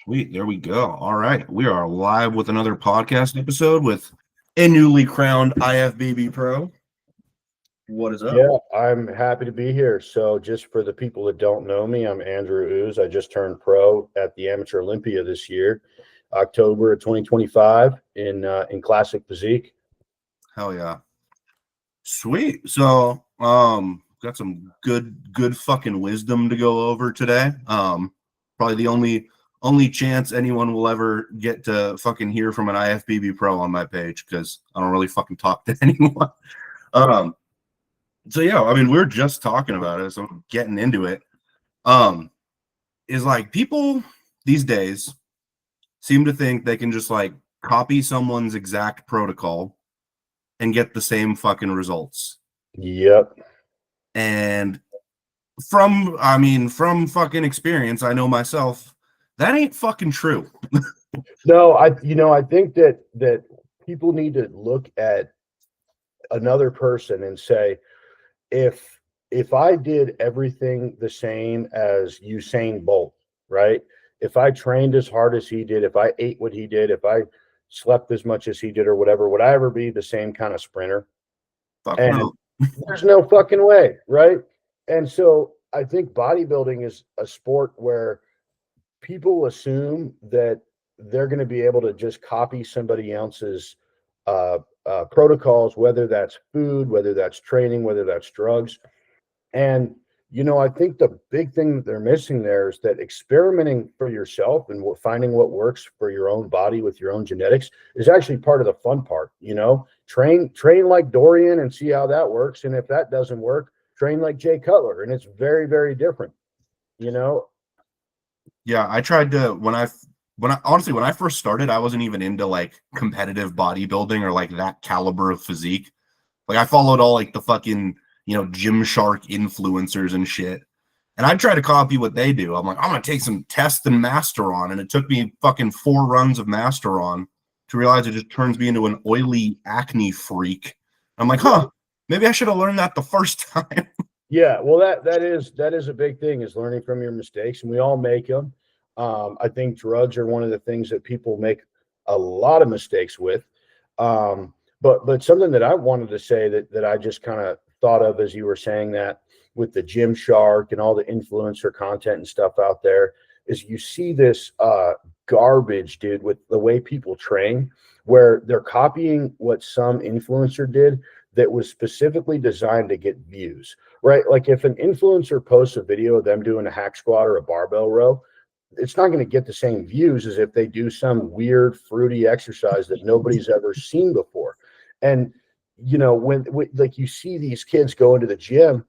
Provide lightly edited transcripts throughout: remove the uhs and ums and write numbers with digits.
Sweet, there we go. All right, we are live with another podcast episode with a newly crowned IFBB Pro. What is up? Yeah, I'm happy to be here. So, just for the people that don't know me, I'm Andrew Uz. I just turned pro at the Amateur Olympia this year, October of 2025 in classic physique. Hell yeah. Sweet. So, got some good fucking wisdom to go over today. Probably the only chance anyone will ever get to fucking hear from an IFBB Pro on my page because I don't really fucking talk to anyone. So yeah, I mean, we're just talking about it, so I'm getting into it. Is like people these days seem to think they can just like copy someone's exact protocol and get the same fucking results. Yep. And from fucking experience, I know myself, that ain't fucking true. No, I think that people need to look at another person and say, if I did everything the same as Usain Bolt, right? If I trained as hard as he did, if I ate what he did, if I slept as much as he did or whatever, would I ever be the same kind of sprinter? Fuck And no. there's no fucking way, right? And so I think bodybuilding is a sport where people assume that they're going to be able to just copy somebody else's protocols, whether that's food, whether that's training, whether that's drugs. And, I think the big thing that they're missing there is that experimenting for yourself and finding what works for your own body with your own genetics is actually part of the fun part. Train like Dorian and see how that works. And if that doesn't work, train like Jay Cutler. And it's very, very different, Yeah, I tried to when I first started, I wasn't even into like competitive bodybuilding or like that caliber of physique. Like I followed all like the fucking, Gymshark influencers and shit. And I try to copy what they do. I'm like, I'm gonna take some test and master on. And it took me fucking 4 runs of master on to realize it just turns me into an oily acne freak. I'm like, maybe I should have learned that the first time. Yeah, well, that is a big thing, is learning from your mistakes, and we all make them. I think drugs are one of the things that people make a lot of mistakes with. But something that I wanted to say that I just kind of thought of as you were saying that, with the Gymshark and all the influencer content and stuff out there, is you see this garbage, dude, with the way people train, where they're copying what some influencer did that was specifically designed to get views, right? Like if an influencer posts a video of them doing a hack squat or a barbell row, it's not going to get the same views as if they do some weird fruity exercise that nobody's ever seen before. And when like you see these kids go into the gym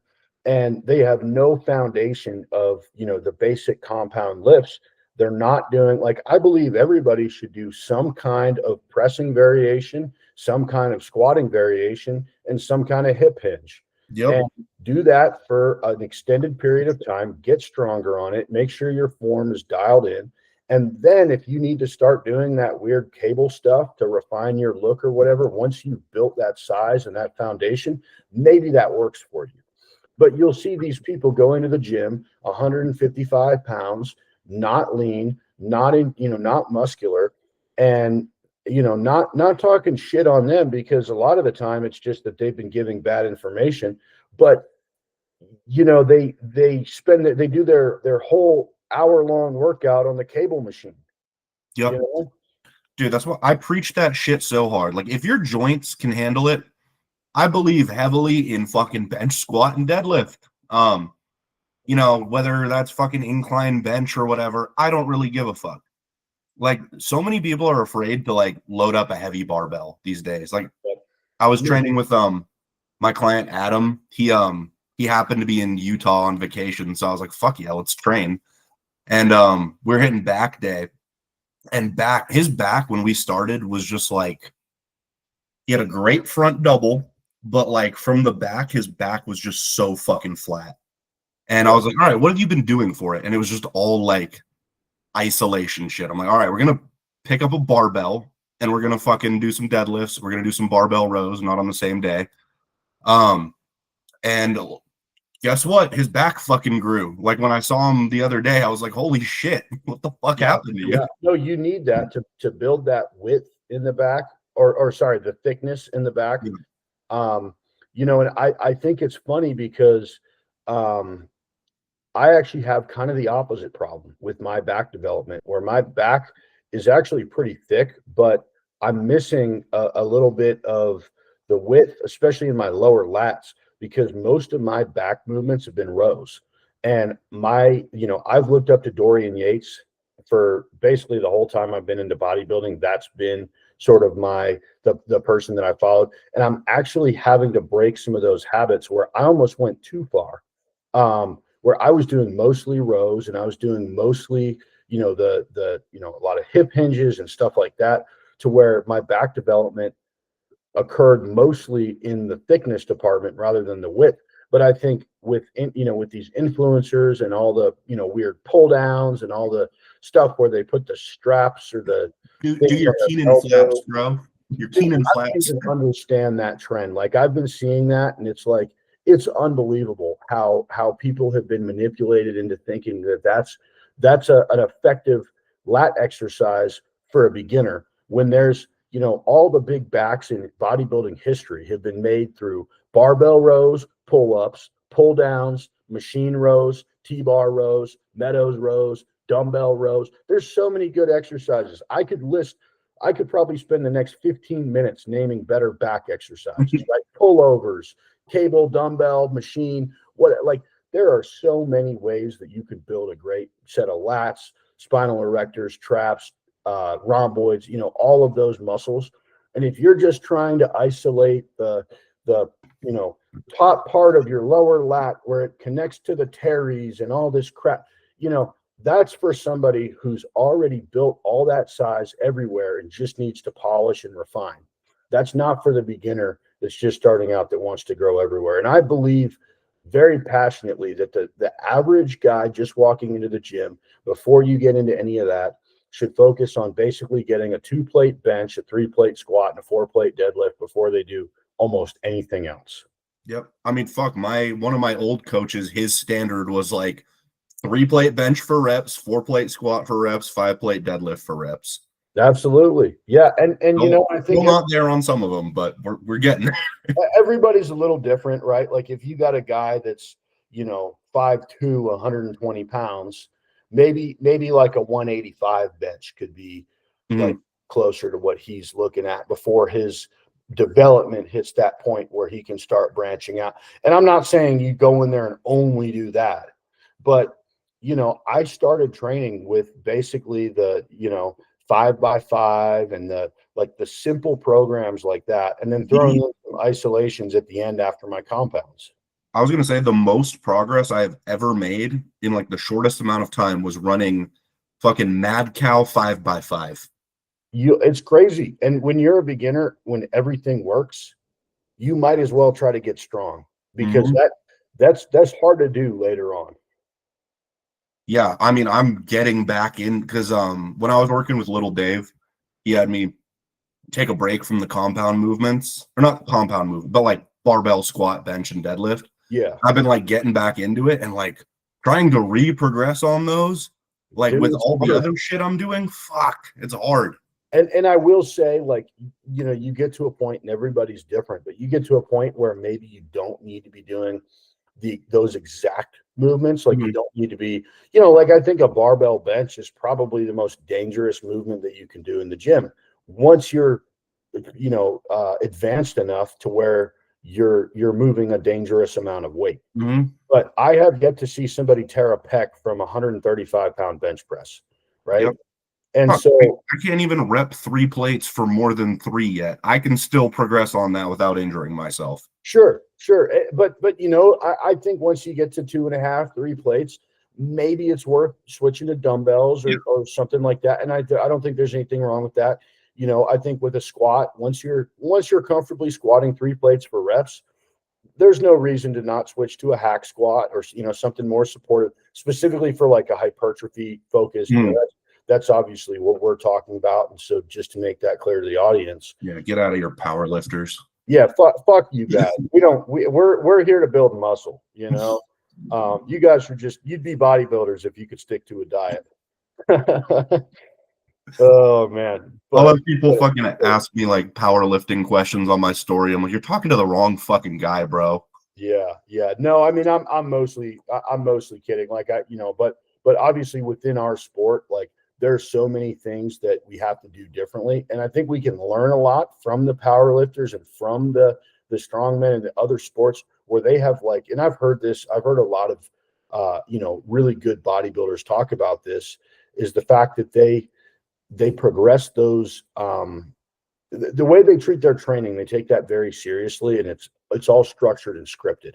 and they have no foundation of the basic compound lifts. They're not doing, like, I believe everybody should do some kind of pressing variation, some kind of squatting variation, and some kind of hip hinge. Yep. And do that for an extended period of time, get stronger on it, make sure your form is dialed in. And then if you need to start doing that weird cable stuff to refine your look or whatever, once you've built that size and that foundation, maybe that works for you. But you'll see these people go into the gym 155 pounds, not lean, not muscular, and not talking shit on them, because a lot of the time it's just that they've been giving bad information. But they do their whole hour-long workout on the cable machine. Yep. Dude, that's what I preach that shit so hard. Like if your joints can handle it, I believe heavily in fucking bench squat and deadlift. Whether that's fucking incline bench or whatever, I don't really give a fuck. Like so many people are afraid to like load up a heavy barbell these days. Like I was training with my client Adam. He happened to be in Utah on vacation, so I was like, fuck yeah, let's train. And we're hitting back day. And his back when we started was just like, he had a great front double, but like from the back, his back was just so fucking flat. And I was like, all right, what have you been doing for it? And it was just all like isolation shit. I'm like, all right, we're going to pick up a barbell and we're going to fucking do some deadlifts. We're going to do some barbell rows, not on the same day. And guess what? His back fucking grew. Like when I saw him the other day, I was like, holy shit, what the fuck happened to you? Yeah. No, you need that to build that width in the back, or sorry, the thickness in the back. Yeah. You know, and I think it's funny because I actually have kind of the opposite problem with my back development, where my back is actually pretty thick, but I'm missing a little bit of the width, especially in my lower lats, because most of my back movements have been rows. And I've looked up to Dorian Yates for basically the whole time I've been into bodybuilding. That's been sort of the person that I followed. And I'm actually having to break some of those habits where I almost went too far. Where I was doing mostly rows and I was doing mostly, a lot of hip hinges and stuff like that, to where my back development occurred mostly in the thickness department rather than the width. But I think with these influencers and all the, weird pull downs and all the stuff where they put the straps or the do your Keenan flaps, bro. Your Keenan I flaps. can understand that trend. Like I've been seeing that, and it's like, it's unbelievable how people have been manipulated into thinking that that's an effective lat exercise for a beginner, when there's, all the big backs in bodybuilding history have been made through barbell rows, pull-ups, pull downs, machine rows, T-bar rows, Meadows rows, dumbbell rows. There's so many good exercises. I could probably spend the next 15 minutes naming better back exercises, right? Pullovers, cable, dumbbell, machine, there are so many ways that you could build a great set of lats, spinal erectors, traps, rhomboids, all of those muscles. And if you're just trying to isolate the top part of your lower lat where it connects to the teres and all this crap, that's for somebody who's already built all that size everywhere and just needs to polish and refine. That's not for the beginner that's just starting out that wants to grow everywhere. And I believe very passionately that the average guy just walking into the gym, before you get into any of that, should focus on basically getting a 2-plate bench, a 3-plate squat, and a 4-plate deadlift before they do almost anything else. Yep. I mean, fuck, one of my old coaches, his standard was like 3-plate bench for reps, 4-plate squat for reps, 5-plate deadlift for reps. Absolutely. Yeah. And I think we're not there on some of them, but we're getting there. Everybody's a little different, right? Like if you got a guy that's, 5'2", 120 pounds, maybe like a 185 bench could be like closer to what he's looking at before his development hits that point where he can start branching out. And I'm not saying you go in there and only do that, but I started training with basically the 5x5 and the simple programs like that, and then throwing in some isolations at the end after my compounds. I was going to say the most progress I have ever made in like the shortest amount of time was running fucking Mad Cow 5x5. It's crazy. And when you're a beginner, when everything works, you might as well try to get strong, because that's hard to do later on. Yeah, I mean, I'm getting back in because when I was working with Little Dave, he had me take a break from the compound movements, or not compound movement, but like barbell, squat, bench, and deadlift. Yeah, I've been like getting back into it and like trying to progress on those, like with all the other shit I'm doing. Fuck, it's hard. And I will say, like, you get to a point, and everybody's different, but you get to a point where maybe you don't need to be doing those exact movements. Like you don't need to be, like I think a barbell bench is probably the most dangerous movement that you can do in the gym. Once you're, advanced enough to where you're moving a dangerous amount of weight. But I have yet to see somebody tear a pec from 135-pound bench press, right? Yep. And so I can't even rep 3 plates for more than 3 yet. I can still progress on that without injuring myself. Sure. But I think once you get to 2.5, 3 plates, maybe it's worth switching to dumbbells or something like that. And I don't think there's anything wrong with that. I think with a squat, once you're comfortably squatting 3 plates for reps, there's no reason to not switch to a hack squat or, something more supportive, specifically for like a hypertrophy focus. That's obviously what we're talking about. And so just to make that clear to the audience. Yeah. Get out of your power lifters. Yeah. Fuck you guys. We're here to build muscle, You guys are you'd be bodybuilders if you could stick to a diet. Oh man. I love people fucking ask me like powerlifting questions on my story. I'm like, you're talking to the wrong fucking guy, bro. Yeah. No, I mean, I'm mostly kidding. Like but obviously within our sport, like there's so many things that we have to do differently. And I think we can learn a lot from the power lifters and from the strongmen and the other sports where they have like, and I've heard a lot of really good bodybuilders talk about this, is the fact that they progress those the way they treat their training, they take that very seriously, and it's all structured and scripted.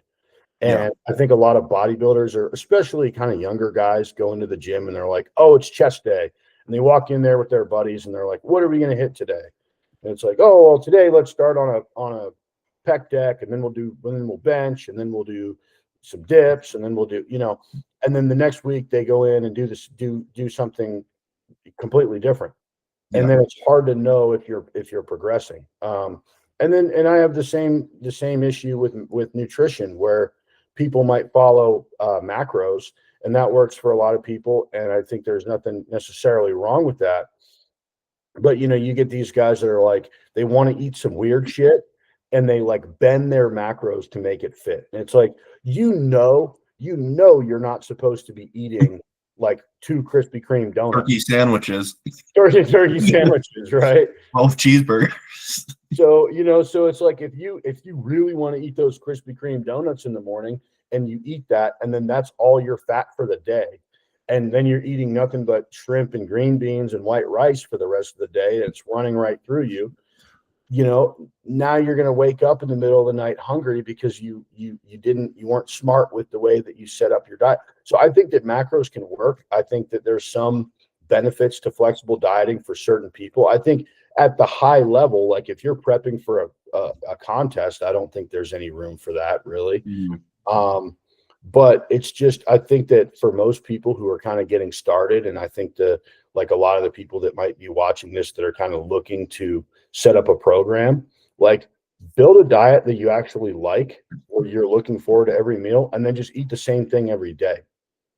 And I think a lot of bodybuilders, are especially kind of younger guys, go into the gym and they're like, oh, it's chest day. And they walk in there with their buddies and they're like, what are we going to hit today? And it's like, oh, well, today let's start on a pec deck, and then we'll bench, and then we'll do some dips, and then we'll do, and then the next week they go in and do something completely different. And then it's hard to know if you're progressing. And I have the same issue with nutrition, where people might follow macros, and that works for a lot of people. And I think there's nothing necessarily wrong with that. But you get these guys that are like, they want to eat some weird shit, and they like bend their macros to make it fit. And it's like, you're not supposed to be eating like 2 Krispy Kreme donuts. Turkey sandwiches. Turkey sandwiches, right? Both cheeseburgers. So, so it's like, if you really want to eat those Krispy Kreme donuts in the morning, and you eat that, and then that's all your fat for the day, and then you're eating nothing but shrimp and green beans and white rice for the rest of the day, and it's running right through you, now you're going to wake up in the middle of the night hungry because you weren't smart with the way that you set up your diet. So I think that macros can work. I think that there's some benefits to flexible dieting for certain people. I think at the high level, like if you're prepping for a contest, I don't think there's any room for that really. But it's just, I think that for most people who are kind of getting started, and I think like a lot of the people that might be watching this that are kind of looking to set up a program, like build a diet that you actually like, where you're looking forward to every meal, and then just eat the same thing every day.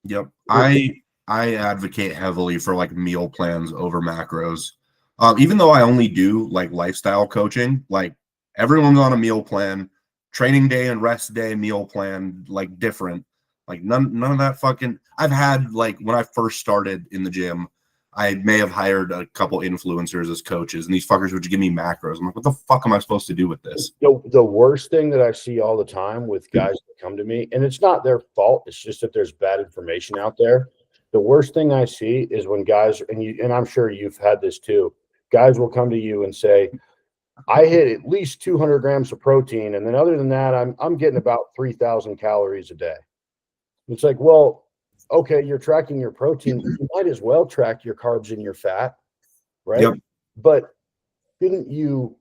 Yep. I advocate heavily for like meal plans over macros. Even though I only do like lifestyle coaching, like everyone's on a meal plan, training day and rest day meal plan, like different, like none of that fucking. I've had, like, when I first started in the gym, I may have hired a couple influencers as coaches, and these fuckers would give me macros. I'm like, what the fuck am I supposed to do with this? The worst thing that I see all the time with guys that come to me, and it's not their fault, it's just that there's bad information out there. The worst thing I see is when guys, and I'm sure you've had this too, guys will come to you and say, I hit at least 200 grams of protein, and then other than that, I'm getting about 3,000 calories a day. It's like, well, okay, you're tracking your protein. You might as well track your carbs and your fat, right? Yep. But shouldn't you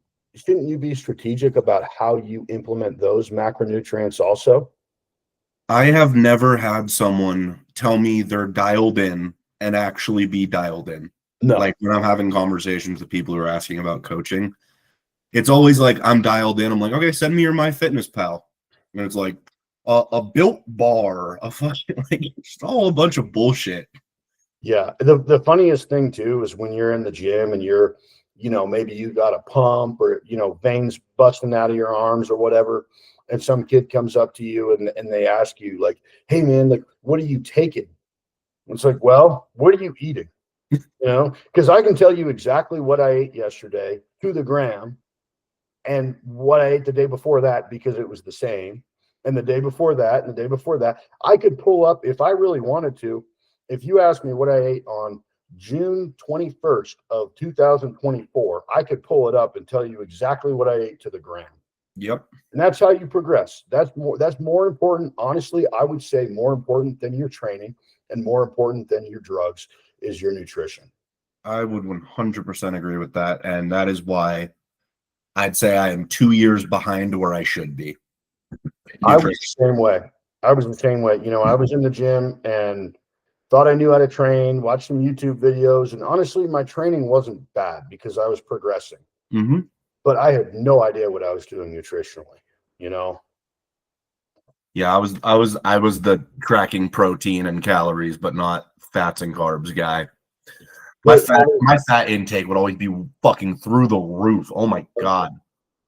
be strategic about how you implement those macronutrients also? I have never had someone tell me they're dialed in and actually be dialed in. No. Like when I'm having conversations with people who are asking about coaching, it's always like, I'm dialed in. I'm like, okay, send me your MyFitnessPal. And it's like a built bar, a fucking, like, it's all a bunch of bullshit. Yeah. The funniest thing too is when you're in the gym and you're, maybe you got a pump or, veins busting out of your arms or whatever. And some kid comes up to you and they ask you like, hey man, like, what are you taking? And it's like, well, what are you eating? Because I can tell you exactly what I ate yesterday to the gram, and what I ate the day before that, because it was the same, and the day before that, and the day before that. I could pull up, if I really wanted to, if you asked me what I ate on June 21st of 2024, I could pull it up and tell you exactly what I ate to the gram. Yep. And that's how you progress. That's more important. Honestly, I would say more important than your training and more important than your drugs is your nutrition. I would 100% agree with that. And that is why I'd say I am 2 years behind where I should be. I was the same way. I was in the gym and thought I knew how to train, watched some YouTube videos. And honestly, my training wasn't bad because I was progressing. But I had no idea what I was doing nutritionally, Yeah, I was the tracking protein and calories, but not fats and carbs guy. My fat intake would always be fucking through the roof. Oh my God.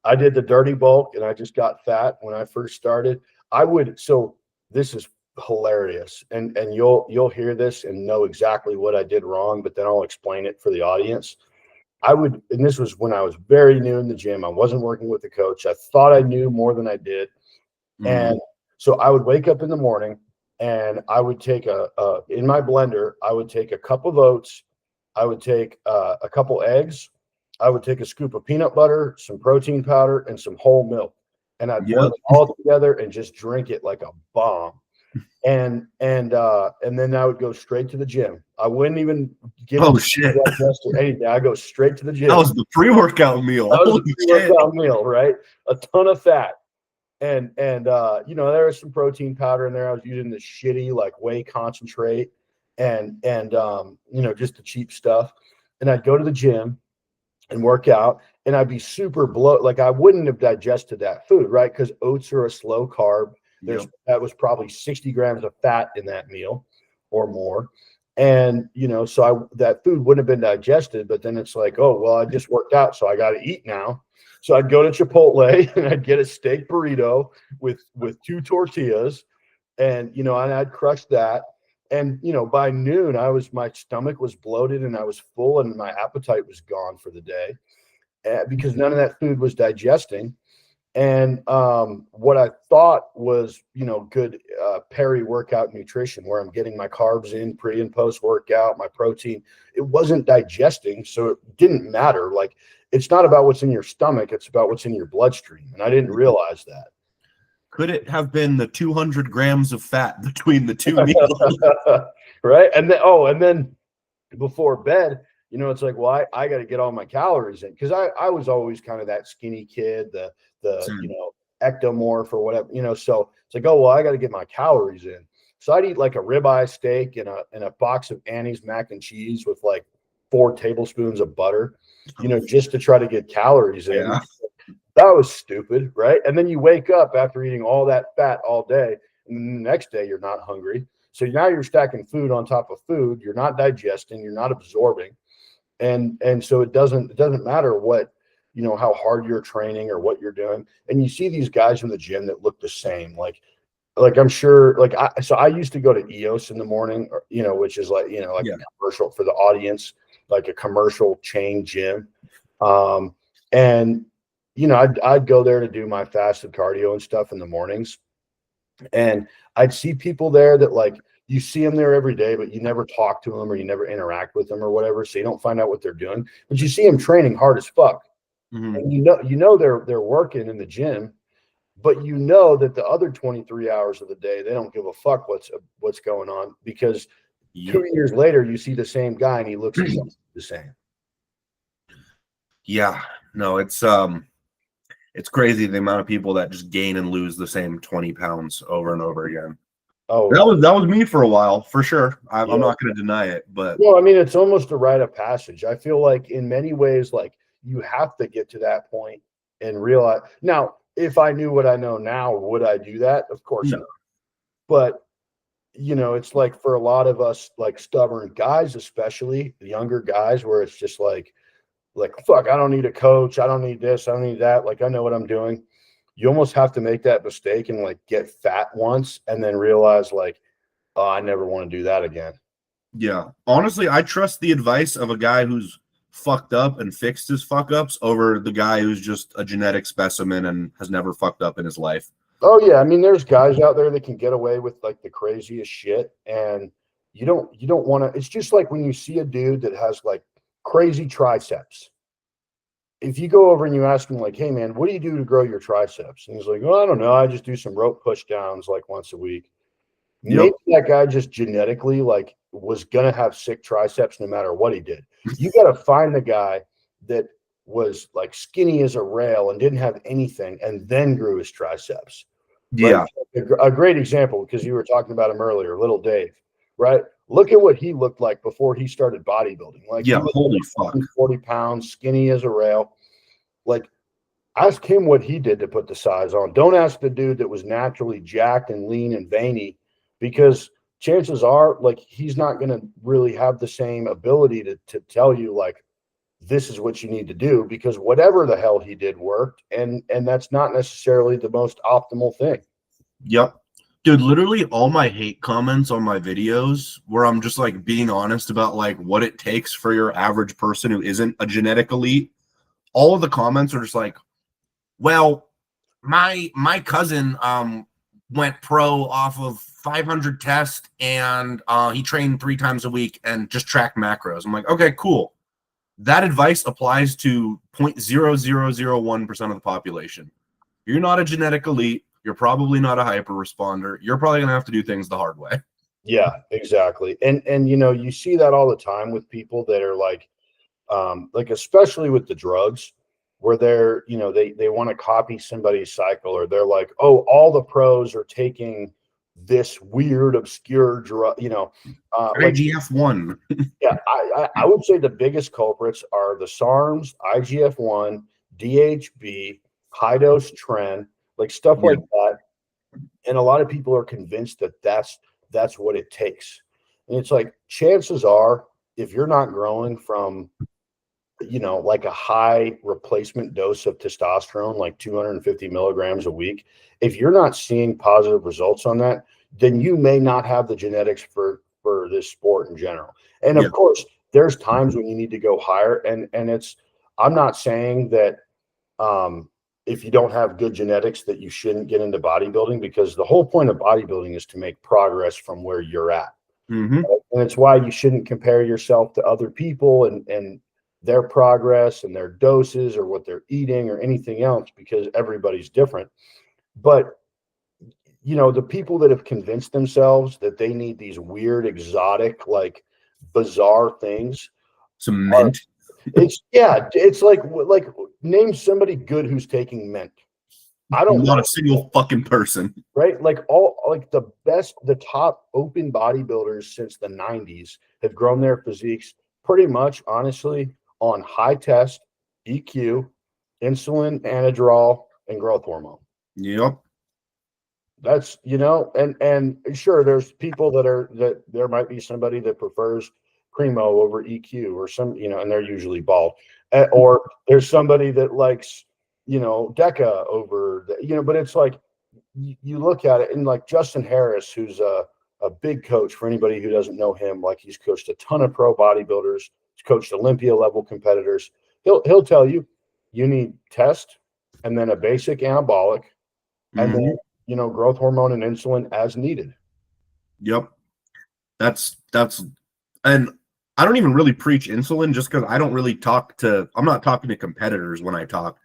I did the dirty bulk and I just got fat when I first started. So this is hilarious. And you'll hear this and know exactly what I did wrong, but then I'll explain it for the audience. And this was when I was very new in the gym. I wasn't working with a coach. I thought I knew more than I did. And so I would wake up in the morning and I would take in my blender, I would take a cup of oats. I would take a couple eggs. I would take a scoop of peanut butter, some protein powder, and some whole milk. And I'd blend it all together and just drink it like a bomb. And then I would go straight to the gym. I wouldn't even get shit. Anything. I go straight to the gym. That was the pre-workout meal. That was the pre-workout meal, right? A ton of fat. And there was some protein powder in there. I was using this shitty like whey concentrate and just the cheap stuff. And I'd go to the gym and work out, and I'd be super bloated. Like I wouldn't have digested that food, right? Because oats are a slow carb. That was probably 60 grams of fat in that meal or more. And, so that food wouldn't have been digested, but then it's like, oh, well, I just worked out, so I got to eat now. So I'd go to Chipotle and I'd get a steak burrito with 2 tortillas and, and I'd crush that. And, by noon, my stomach was bloated and I was full and my appetite was gone for the day because none of that food was digesting. And what I thought was, good peri-workout nutrition where I'm getting my carbs in pre and post workout, my protein, it wasn't digesting. So it didn't matter. Like, it's not about what's in your stomach. It's about what's in your bloodstream. And I didn't realize that. Could it have been the 200 grams of fat between the two meals? Right. And then before bed, it's like, well, I got to get all my calories in because I was always kind of that skinny kid, the ectomorph or whatever, so it's like, oh, well, I got to get my calories in. So I'd eat like a ribeye steak and a box of Annie's mac and cheese with like 4 tablespoons of butter, just to try to get calories in. Yeah. That was stupid, right? And then you wake up after eating all that fat all day, and the next day you're not hungry. So now you're stacking food on top of food. You're not digesting. You're not absorbing, and so it doesn't matter what how hard you're training or what you're doing. And you see these guys in the gym that look the same. Like I'm sure. I used to go to EOS in the morning, or, which is like a commercial for the audience, like a commercial chain gym, and. I'd go there to do my fasted cardio and stuff in the mornings. And I'd see people there that like, you see them there every day, but you never talk to them or you never interact with them or whatever. So you don't find out what they're doing, but you see them training hard as fuck. Mm-hmm. And they're working in the gym, but that the other 23 hours of the day, they don't give a fuck what's going on because 2 years later, you see the same guy and he looks exactly the same. Yeah, no, it's crazy the amount of people that just gain and lose the same 20 pounds over and over again. Oh, that was me for a while, for sure. I'm not going to deny it, but no, I mean, it's almost a rite of passage. I feel like in many ways, like you have to get to that point and realize. Now, if I knew what I know now, would I do that? Of course not. But it's like for a lot of us, like stubborn guys, especially the younger guys, where it's just like, fuck, I don't need a coach. I don't need this. I don't need that. Like, I know what I'm doing. You almost have to make that mistake and like get fat once and then realize like, oh, I never want to do that again. Yeah. Honestly, I trust the advice of a guy who's fucked up and fixed his fuck ups over the guy who's just a genetic specimen and has never fucked up in his life. Oh yeah. I mean, there's guys out there that can get away with like the craziest shit. And you don't want to, it's just like when you see a dude that has like crazy triceps. If you go over and you ask him like, hey man, what do you do to grow your triceps? And he's like, oh, I don't know. I just do some rope push downs like once a week. Maybe that guy just genetically like was going to have sick triceps no matter what he did. You got to find the guy that was like skinny as a rail and didn't have anything and then grew his triceps. Yeah. Right? A great example, because you were talking about him earlier, little Dave, right? Look at what he looked like before he started bodybuilding. Like, yeah, holy fuck, 40 pounds, skinny as a rail. Like, Ask him what he did to put the size on. Don't ask the dude that was naturally jacked and lean and veiny, because chances are, like, he's not going to really have the same ability to tell you, like, this is what you need to do, because whatever the hell he did worked, and that's not necessarily the most optimal thing. Yep. Dude, literally all my hate comments on my videos where I'm just like being honest about like what it takes for your average person who isn't a genetic elite, all of the comments are just like, well, my cousin went pro off of 500 tests and he trained 3 times a week and just tracked macros. I'm like, okay, cool. That advice applies to 0.0001% of the population. You're not a genetic elite. You're probably not a hyper responder. You're probably gonna have to do things the hard way. Yeah, exactly. And you know, you see that all the time with people that are like especially with the drugs, where they're, you know, they want to copy somebody's cycle, or they're like, oh, all the pros are taking this weird obscure drug, you know, like IGF-1. yeah, I would say the biggest culprits are the SARMs, IGF-1, DHB, high dose tren, like stuff like that. And a lot of people are convinced that that's what it takes. And it's like, chances are, if you're not growing from, you know, like a high replacement dose of testosterone, like 250 milligrams a week, if you're not seeing positive results on that, then you may not have the genetics for this sport in general. And of course, there's times when you need to go higher. And it's, I'm not saying that if you don't have good genetics that you shouldn't get into bodybuilding, because the whole point of bodybuilding is to make progress from where you're at. Mm-hmm. And it's why you shouldn't compare yourself to other people and their progress and their doses or what they're eating or anything else, because everybody's different. But you know, the people that have convinced themselves that they need these weird, exotic, like bizarre things, Some mint. it's like name somebody good who's taking mint. I don't Not know. a single fucking person. Right? Like the top open bodybuilders since the 90s have grown their physiques pretty much, honestly, on high test, EQ, insulin, anadrol, and growth hormone. Yep. That's, you know, and sure, there's people that there might be somebody that prefers primo over EQ, or some, you know, and they're usually bald, or there's somebody that likes, you know, Deca over the, you know, but it's like, you look at it, and like Justin Harris, who's a big coach, for anybody who doesn't know him, like he's coached a ton of pro bodybuilders, he's coached Olympia level competitors. He'll tell you, you need test, and then a basic anabolic, and then, you know, growth hormone and insulin as needed. Yep. That's and I don't even really preach insulin, just because I don't really I'm not talking to competitors when I talk.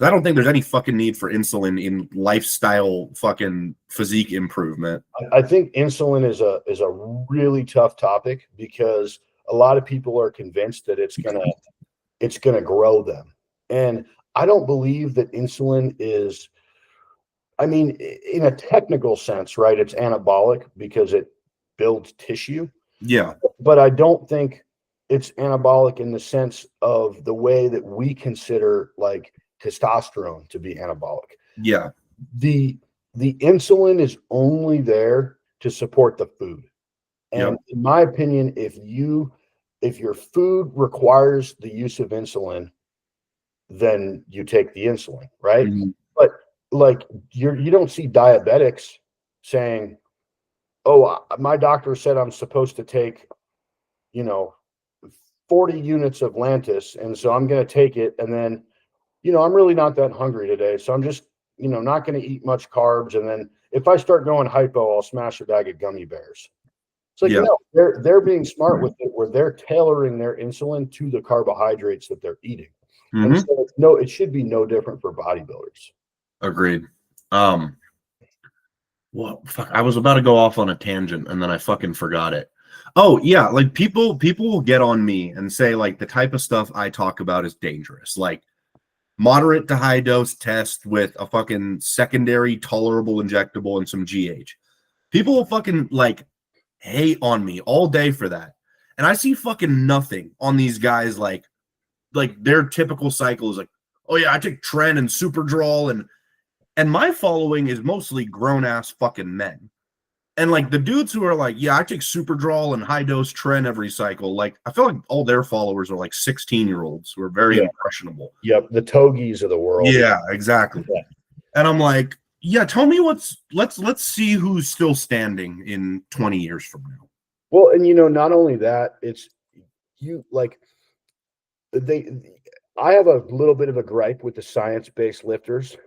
I don't think there's any fucking need for insulin in lifestyle fucking physique improvement. I think insulin is a really tough topic, because a lot of people are convinced that it's gonna grow them. And I don't believe that insulin is, I mean, in a technical sense, right? It's anabolic because it builds tissue. Yeah. But I don't think it's anabolic in the sense of the way that we consider like testosterone to be anabolic. Yeah. The insulin is only there to support the food. And in my opinion, if your food requires the use of insulin, then you take the insulin, right? Mm-hmm. But like you don't see diabetics saying, oh, my doctor said I'm supposed to take, you know, 40 units of Lantus, and so I'm going to take it, and then, you know, I'm really not that hungry today, so I'm just, you know, not going to eat much carbs, and then if I start going hypo, I'll smash a bag of gummy bears. It's like, no, they're being smart with it, where they're tailoring their insulin to the carbohydrates that they're eating. Mm-hmm. And so it should be no different for bodybuilders. Agreed. Well, fuck, I was about to go off on a tangent and then I fucking forgot it. Oh yeah, like people will get on me and say like the type of stuff I talk about is dangerous. Like moderate to high dose test with a fucking secondary tolerable injectable and some GH. People will fucking like hate on me all day for that. And I see fucking nothing on these guys like their typical cycle is like, oh yeah, I take Tren and Superdrol, and my following is mostly grown ass fucking men. And like the dudes who are like, yeah, I take Superdrol and high dose Tren every cycle. Like I feel like all their followers are like 16-year-olds who are very impressionable. Yep, the togies of the world. Yeah, exactly. Yeah. And I'm like, yeah, tell me let's see who's still standing in 20 years from now. Well, and not only that, it's like I have a little bit of a gripe with the science-based lifters.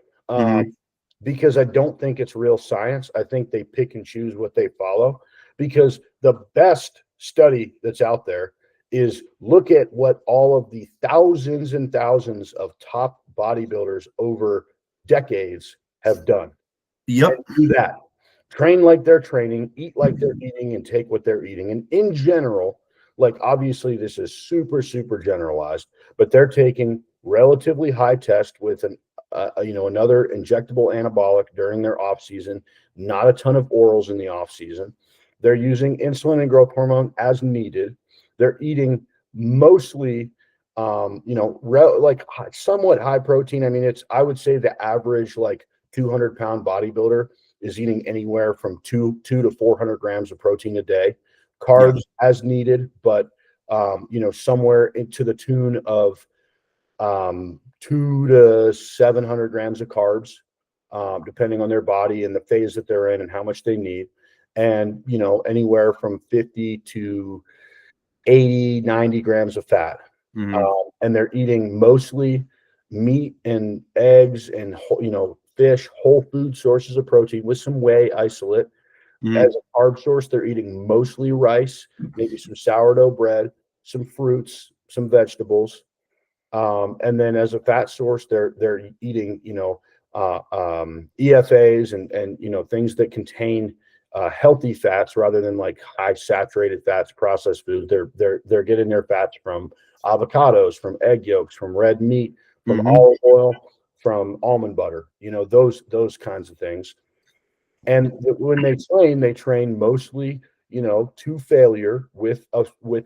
Because I don't think it's real science. I think they pick and choose what they follow, because the best study that's out there is look at what all of the thousands and thousands of top bodybuilders over decades have done. Yep. And do that. Train like they're training, eat like they're eating, and take what they're eating. And in general, like obviously this is super, super generalized, but they're taking relatively high test with another injectable anabolic during their off season, not a ton of orals in the off season. They're using insulin and growth hormone as needed. They're eating mostly, like somewhat high protein. I mean, I would say the average like 200-pound bodybuilder is eating anywhere from 200 to 400 grams of protein a day, carbs as needed, but somewhere into the tune of 200 to 700 grams of carbs, depending on their body and the phase that they're in and how much they need. And, anywhere from 50 to 80, 90 grams of fat. And they're eating mostly meat and eggs and, fish, whole food sources of protein with some whey isolate. As a carb source, they're eating mostly rice, maybe some sourdough bread, some fruits, some vegetables. And then as a fat source, they're eating, EFAs and things that contain healthy fats rather than like high saturated fats, processed food. They're getting their fats from avocados, from egg yolks, from red meat, from olive oil, from almond butter, those kinds of things. And when they train mostly, to failure with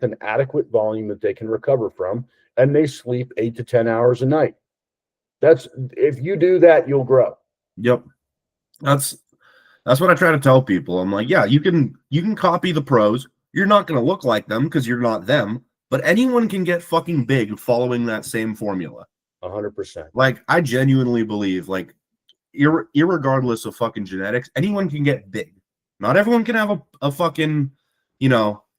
an adequate volume that they can recover from, and they sleep 8 to 10 hours a night. If you do that, you'll grow. Yep. That's what I try to tell people. I'm like, yeah, you can copy the pros. You're not going to look like them because you're not them, but anyone can get fucking big following that same formula. 100%. Like, I genuinely believe, like, irregardless of fucking genetics, anyone can get big. Not everyone can have a fucking,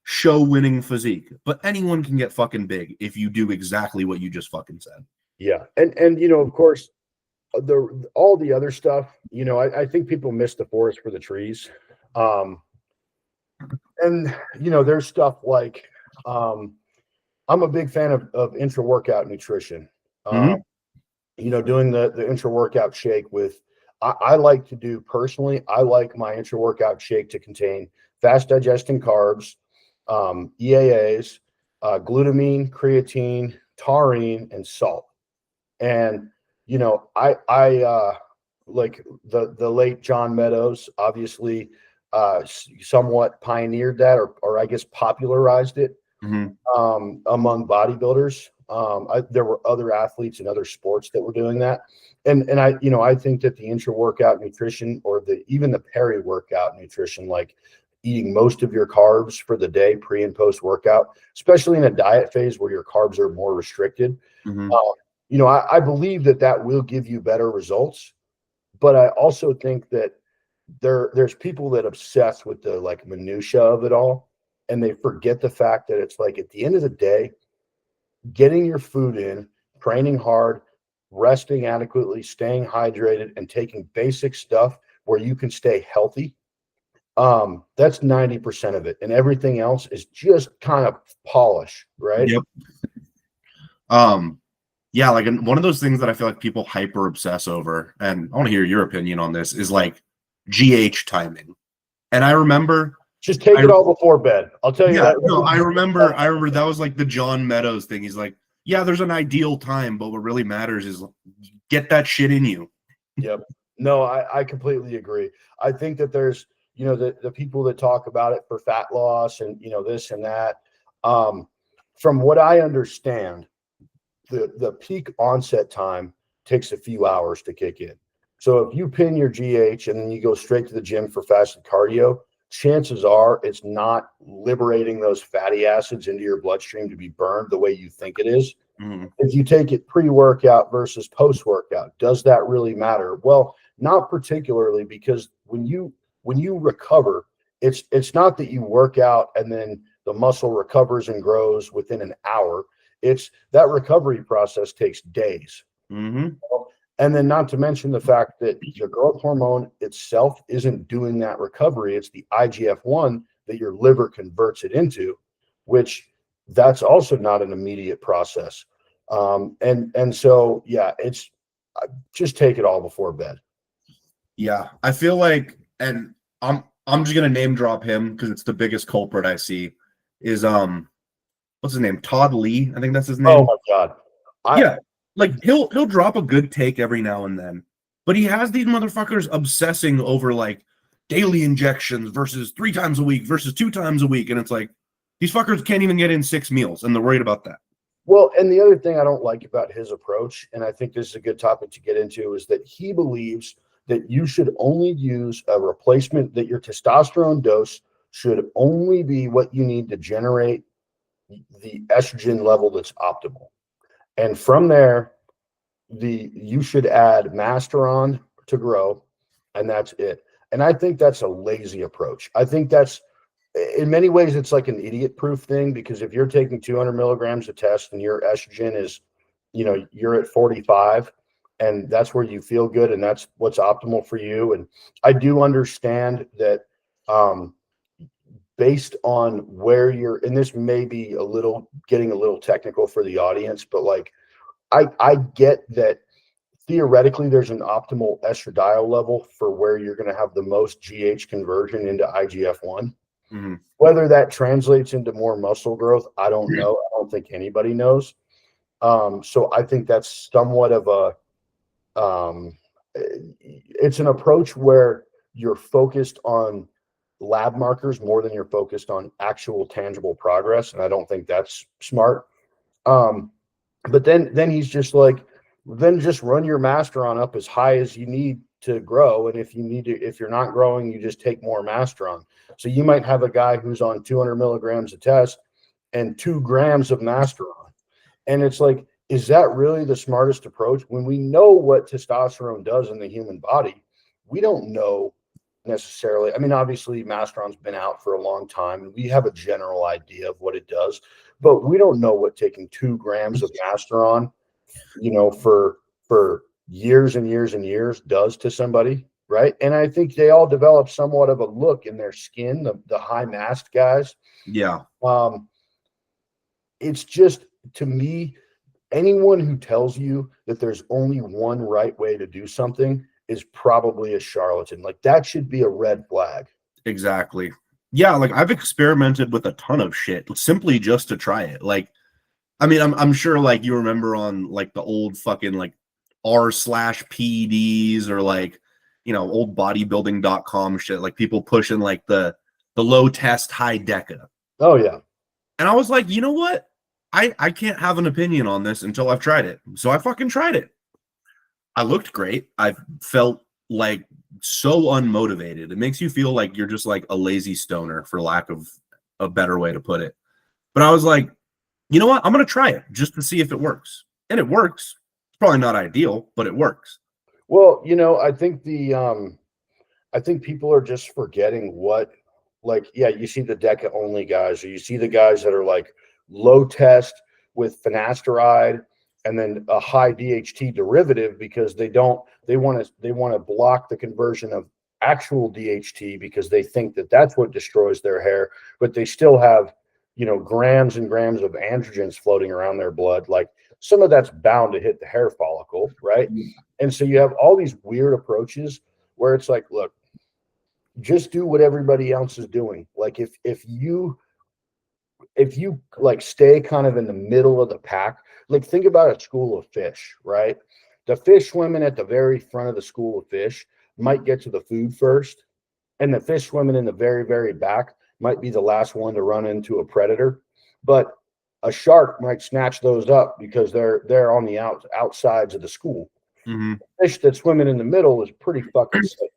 show-winning physique, but anyone can get fucking big if you do exactly what you just fucking said. Yeah, and of course, all the other stuff, I think people miss the forest for the trees. And there's stuff like, I'm a big fan of intra-workout nutrition. Doing the intra-workout shake with, I like to do personally, I like my intra-workout shake to contain fast digesting carbs, EAAs, glutamine, creatine, taurine, and salt. And, I like the late John Meadows, obviously, somewhat pioneered that, or I guess popularized it among bodybuilders. There were other athletes in other sports that were doing that. And I think that the intra-workout nutrition, or even the peri-workout nutrition, like eating most of your carbs for the day, pre and post workout, especially in a diet phase where your carbs are more restricted. I believe that will give you better results. But I also think that there's people that obsess with the like minutia of it all, and they forget the fact that it's like, at the end of the day, getting your food in, training hard, resting adequately, staying hydrated, and taking basic stuff where you can stay healthy. That's 90% of it. And everything else is just kind of polish, right? Yep. Yeah, like one of those things that I feel like people hyper obsess over, and I want to hear your opinion on this, is like GH timing. And I remember just take it all before bed. I'll tell you that. No, I remember that was like the John Meadows thing. He's like, yeah, there's an ideal time, but what really matters is get that shit in you. Yep. No, I completely agree. I think that there's, the people that talk about it for fat loss and, this and that. From what I understand, the peak onset time takes a few hours to kick in. So if you pin your GH and then you go straight to the gym for fasted cardio, chances are it's not liberating those fatty acids into your bloodstream to be burned the way you think it is. Mhm. If you take it pre-workout versus post-workout, does that really matter? Well, not particularly, because when you recover, it's not that you work out and then the muscle recovers and grows within an hour. It's that recovery process takes days. Mhm. And then not to mention the fact that the growth hormone itself isn't doing that recovery. It's the IGF-1 that your liver converts it into, which that's also not an immediate process. And so, yeah, it's just take it all before bed. Yeah, I feel like, and I'm just gonna name drop him because it's the biggest culprit I see. Is what's his name? Todd Lee, I think that's his name. Oh my God. Yeah, like he'll drop a good take every now and then, but he has these motherfuckers obsessing over like daily injections versus 3 times a week versus 2 times a week, and it's like these fuckers can't even get in 6 meals, and they're worried about that. Well, and the other thing I don't like about his approach, and I think this is a good topic to get into, is that he believes that you should only use a replacement, that your testosterone dose should only be what you need to generate the estrogen level that's optimal. And from there, you should add Masteron to grow, and that's it. And I think that's a lazy approach. I think that's, in many ways, it's like an idiot-proof thing, because if you're taking 200 milligrams of test and your estrogen is, you're at 45, and that's where you feel good, and that's what's optimal for you. And I do understand that, based on where you're, and this may be getting a little technical for the audience, but like, I get that theoretically there's an optimal estradiol level for where you're going to have the most GH conversion into IGF-1. Mm-hmm. Whether that translates into more muscle growth, I don't know. I don't think anybody knows. So I think that's somewhat of it's an approach where you're focused on lab markers more than you're focused on actual tangible progress. And I don't think that's smart. But then he's just like, then just run your Masteron up as high as you need to grow. And if you're not growing, you just take more Masteron. So you might have a guy who's on 200 milligrams of test and 2 grams of Masteron. And it's like, is that really the smartest approach? When we know what testosterone does in the human body, we don't know necessarily. I mean, obviously Masteron's been out for a long time and we have a general idea of what it does, but we don't know what taking 2 grams of Masteron, for years and years and years does to somebody, right? And I think they all develop somewhat of a look in their skin, the high mast guys. Yeah. It's just, to me, anyone who tells you that there's only one right way to do something is probably a charlatan. Like, that should be a red flag. Exactly. Yeah, like I've experimented with a ton of shit simply just to try it. Like, I mean, I'm sure like you remember on like the old fucking like r/PEDs or like, old bodybuilding.com shit, like people pushing like the low test high deca. Oh yeah. And I was like, you know what? I can't have an opinion on this until I've tried it. So I fucking tried it. I looked great. I felt like so unmotivated. It makes you feel like you're just like a lazy stoner, for lack of a better way to put it. But I was like, you know what? I'm going to try it just to see if it works. And it works. It's probably not ideal, but it works. Well, I think I think people are just forgetting what, like, yeah, you see the DECA only guys, or you see the guys that are like low test with finasteride and then a high DHT derivative, because they want to block the conversion of actual DHT because they think that that's what destroys their hair, but they still have, grams and grams of androgens floating around their blood. Like, some of that's bound to hit the hair follicle, right? And so you have all these weird approaches where it's like, look, just do what everybody else is doing. Like, if you like stay kind of in the middle of the pack, like think about a school of fish, right? The fish swimming at the very front of the school of fish might get to the food first, and the fish swimming in the very, very back might be the last one to run into a predator. But a shark might snatch those up because they're on the outsides of the school. Fish that's swimming in the middle is pretty fucking sick,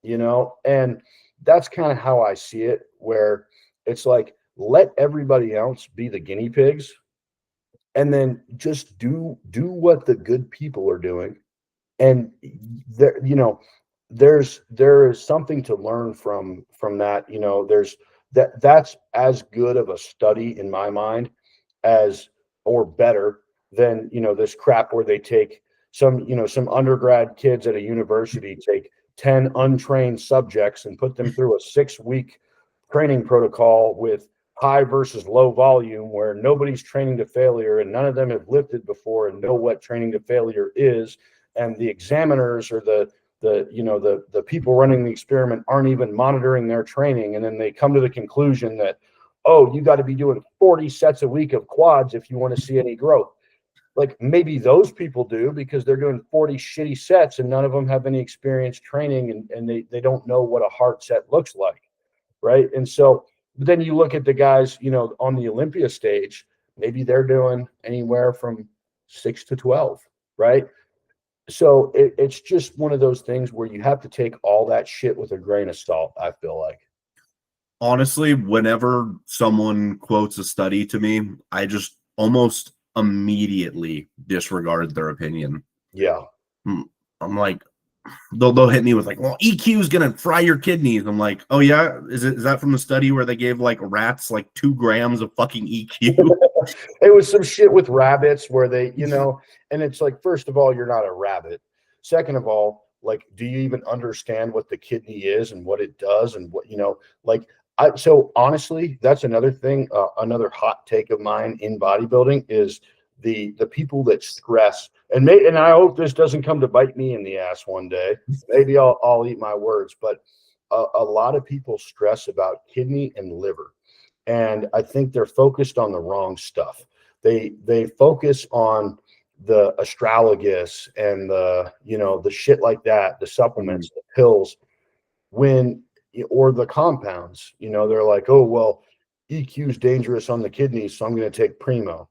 you know? And that's kind of how I see it, where it's like, let everybody else be the guinea pigs, and then just do what the good people are doing. And there, you know, there is something to learn from that. You know, that's as good of a study in my mind as, or better than, you know, this crap where they take some undergrad kids at a university take 10 untrained subjects and put them through a 6-week training protocol with high versus low volume, where nobody's training to failure and none of them have lifted before and know what training to failure is. And the examiners or the people running the experiment aren't even monitoring their training. And then they come to the conclusion that, oh, you got to be doing 40 sets a week of quads if you want to see any growth. Like, maybe those people do because they're doing 40 shitty sets and none of them have any experience training, and they don't know what a hard set looks like. Right. And so, but then you look at the guys, you know, on the Olympia stage, maybe they're doing anywhere from 6 to 12. Right. So it's just one of those things where you have to take all that shit with a grain of salt, I feel like. Honestly, whenever someone quotes a study to me, I just almost immediately disregard their opinion. Yeah. I'm like, they'll hit me with like, well, EQ is gonna fry your kidneys. I'm like, oh yeah, is that from the study where they gave like rats like 2 grams of fucking EQ? It was some shit with rabbits where they, you know, and it's like, first of all, you're not a rabbit. Second of all, like, do you even understand what the kidney is and what it does and what, you know, like, so honestly, that's another thing, another hot take of mine in bodybuilding is the people that stress, and I hope this doesn't come to bite me in the ass one day. Maybe I'll eat my words, but a lot of people stress about kidney and liver. And I think they're focused on the wrong stuff. They focus on the astragalus and the shit like that, the supplements, the pills, or the compounds. They're like, oh well, EQ is dangerous on the kidneys, so I'm going to take Primo.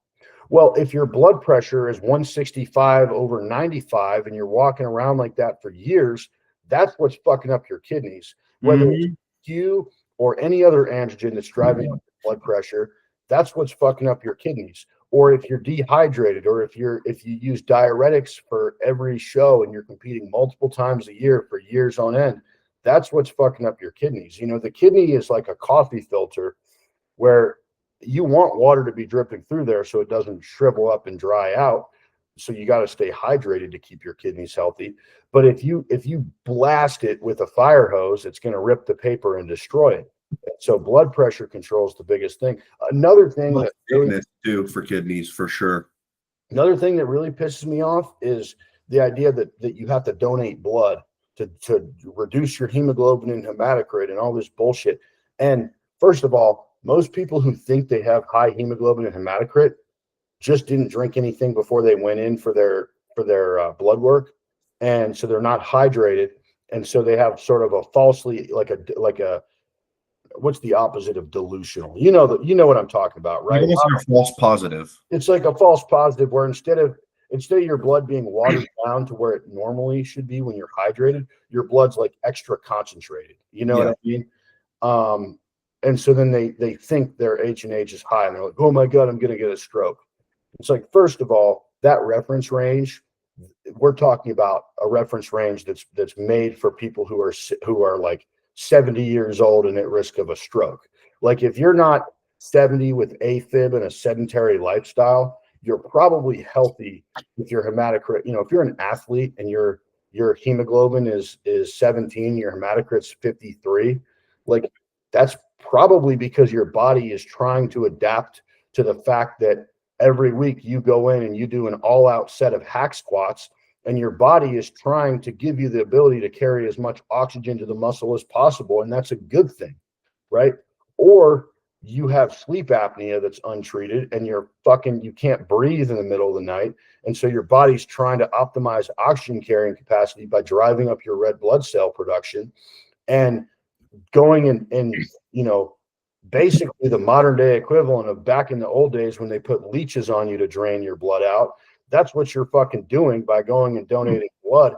Well, if your blood pressure is 165/95 and you're walking around like that for years, that's what's fucking up your kidneys. Whether it's EQ or any other androgen that's driving up your blood pressure, that's what's fucking up your kidneys. Or if you're dehydrated, or if you use diuretics for every show and you're competing multiple times a year for years on end, that's what's fucking up your kidneys. The kidney is like a coffee filter where you want water to be dripping through there so it doesn't shrivel up and dry out. So you got to stay hydrated to keep your kidneys healthy. But if you blast it with a fire hose, it's going to rip the paper and destroy it. So blood pressure control is the biggest thing. Another thing that really, too for kidneys for sure. Another thing that really pisses me off is the idea that you have to donate blood to reduce your hemoglobin and hematocrit and all this bullshit. And first of all, most people who think they have high hemoglobin and hematocrit just didn't drink anything before they went in for their blood work, and so they're not hydrated, and so they have sort of a falsely like a what's the opposite of delusional? You know what I'm talking about, right? It's like a false positive. It's like a false positive where instead of your blood being watered down to where it normally should be when you're hydrated, your blood's like extra concentrated. You know what I mean? And so then they think their H&H is high and they're like, oh my God, I'm going to get a stroke. It's like, first of all, that reference range, we're talking about a reference range that's made for people who are like 70 years old and at risk of a stroke. Like if you're not 70 with AFib and a sedentary lifestyle, you're probably healthy with your hematocrit. If you're an athlete and your hemoglobin is 17, your hematocrit's 53, like that's probably because your body is trying to adapt to the fact that every week you go in and you do an all-out set of hack squats, and your body is trying to give you the ability to carry as much oxygen to the muscle as possible, and that's a good thing, right? Or you have sleep apnea that's untreated, and you can't breathe in the middle of the night, and so your body's trying to optimize oxygen carrying capacity by driving up your red blood cell production, and going and basically the modern day equivalent of back in the old days when they put leeches on you to drain your blood out. that's what you're fucking doing by going and donating blood,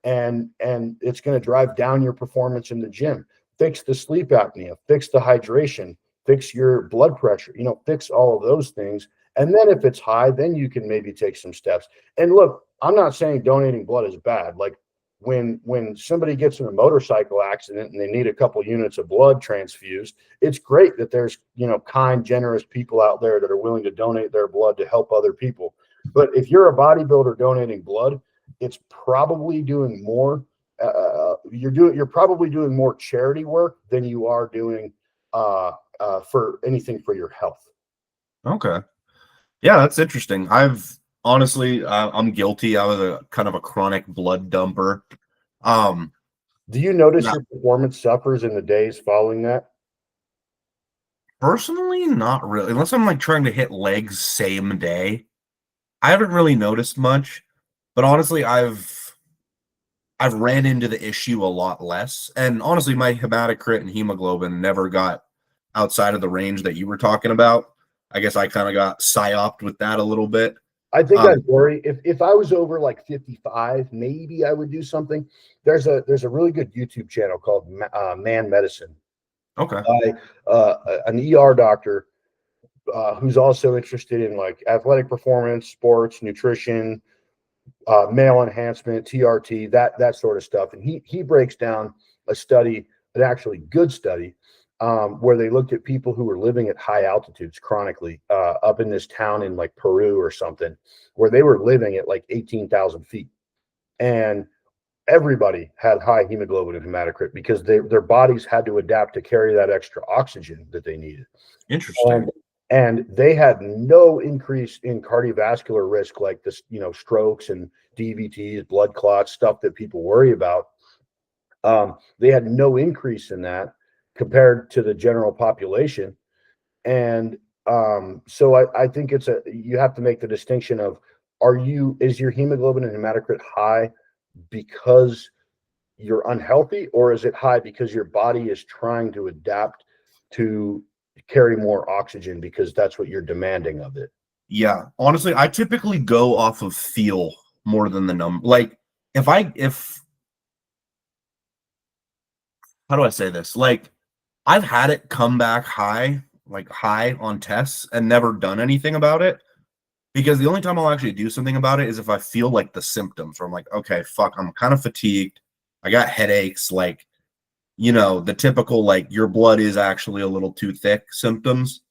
and it's going to drive down your performance in the gym. Fix the sleep apnea, fix the hydration, fix your blood pressure, fix all of those things. And then if it's high, then you can maybe take some steps. And look, I'm not saying donating blood is bad. Like when somebody gets in a motorcycle accident and they need a couple units of blood transfused, it's great that there's, kind, generous people out there that are willing to donate their blood to help other people. But if you're a bodybuilder donating blood, it's probably doing more. You're probably doing more charity work than you are doing for anything for your health. Okay. Yeah, that's interesting. I've honestly, I'm guilty. I was a kind of a chronic blood dumper. Do you notice your performance suffers in the days following that? Personally, not really. Unless I'm like trying to hit legs same day. I haven't really noticed much. But honestly, I've ran into the issue a lot less. And honestly, my hematocrit and hemoglobin never got outside of the range that you were talking about. I guess I kind of got psyoped with that a little bit. I think I'd worry if I was over like 55, maybe I would do something. There's a really good YouTube channel called Man Medicine. Okay. By an ER doctor who's also interested in like athletic performance, sports, nutrition, male enhancement, TRT, that sort of stuff. And he breaks down a study, an actually good study, where they looked at people who were living at high altitudes chronically up in this town in like Peru or something, where they were living at like 18,000 feet. And everybody had high hemoglobin and hematocrit because their bodies had to adapt to carry that extra oxygen that they needed. Interesting. And they had no increase in cardiovascular risk like this, strokes and DVTs, blood clots, stuff that people worry about. They had no increase in that compared to the general population. And so I think you have to make the distinction of, is your hemoglobin and hematocrit high because you're unhealthy, or is it high because your body is trying to adapt to carry more oxygen because that's what you're demanding of it? Yeah, honestly, I typically go off of feel more than the number. Like if how do I say this? Like I've had it come back high on tests and never done anything about it, because the only time I'll actually do something about it is if I feel like the symptoms, where I'm like, okay, fuck, I'm kind of fatigued. I got headaches, like, the typical, like, your blood is actually a little too thick symptoms.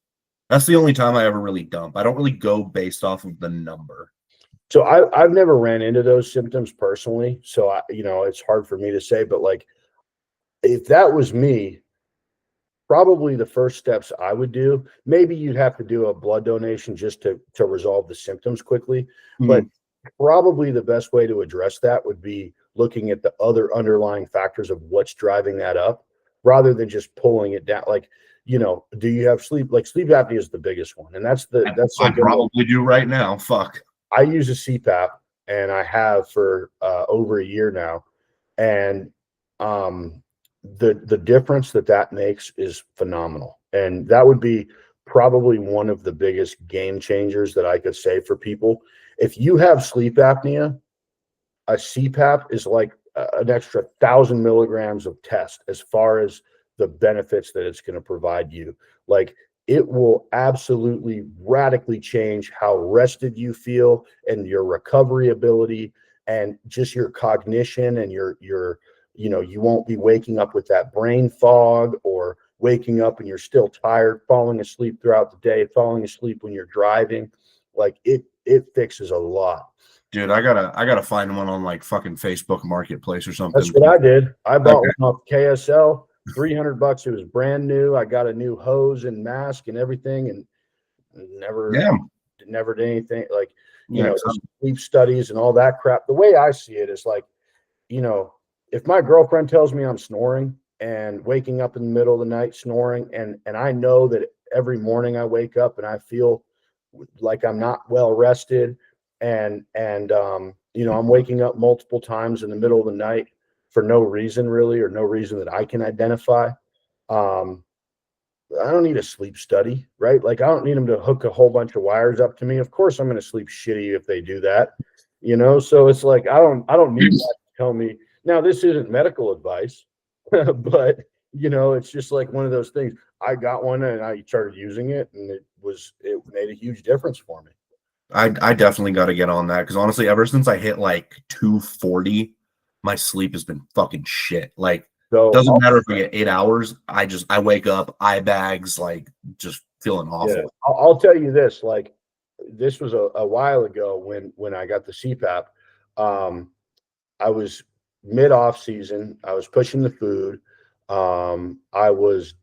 That's the only time I ever really dump. I don't really go based off of the number. So I've never ran into those symptoms personally. So it's hard for me to say, but like, if that was me, probably the first steps I would do, maybe you'd have to do a blood donation just to resolve the symptoms quickly. Mm-hmm. But probably the best way to address that would be looking at the other underlying factors of what's driving that up, rather than just pulling it down. Like, do you have sleep? Like sleep apnea is the biggest one. And that's I probably do right now. Fuck. I use a CPAP, and I have for over a year now. And the difference that makes is phenomenal. And that would be probably one of the biggest game changers that I could say for people. If you have sleep apnea, a CPAP is like an extra 1,000 milligrams of test as far as the benefits that it's going to provide you. Like, it will absolutely radically change how rested you feel and your recovery ability and just your cognition and your you won't be waking up with that brain fog, or waking up and you're still tired, falling asleep throughout the day, falling asleep when you're driving. Like it fixes a lot. Dude, I gotta find one on like fucking Facebook Marketplace or something. That's what I did. I bought one off KSL, $300. It was brand new. I got a new hose and mask and everything, and never did anything. Like, sleep studies and all that crap. The way I see it is like, if my girlfriend tells me I'm snoring and waking up in the middle of the night snoring, and I know that every morning I wake up and I feel like I'm not well rested, and I'm waking up multiple times in the middle of the night for no reason really, or no reason that I can identify, I don't need a sleep study, right? Like I don't need them to hook a whole bunch of wires up to me. Of course I'm going to sleep shitty if they do that, So it's like I don't need that to tell me. Now this isn't medical advice, but it's just like one of those things. I got one and I started using it, and it made a huge difference for me. I definitely got to get on that because honestly, ever since I hit like 240, my sleep has been fucking shit. Like, doesn't matter if I get 8 hours. I wake up, eye bags, like just feeling awful. Yeah, I'll tell you this. Like, this was a while ago when I got the CPAP. I was mid off season. I was pushing the food. I was,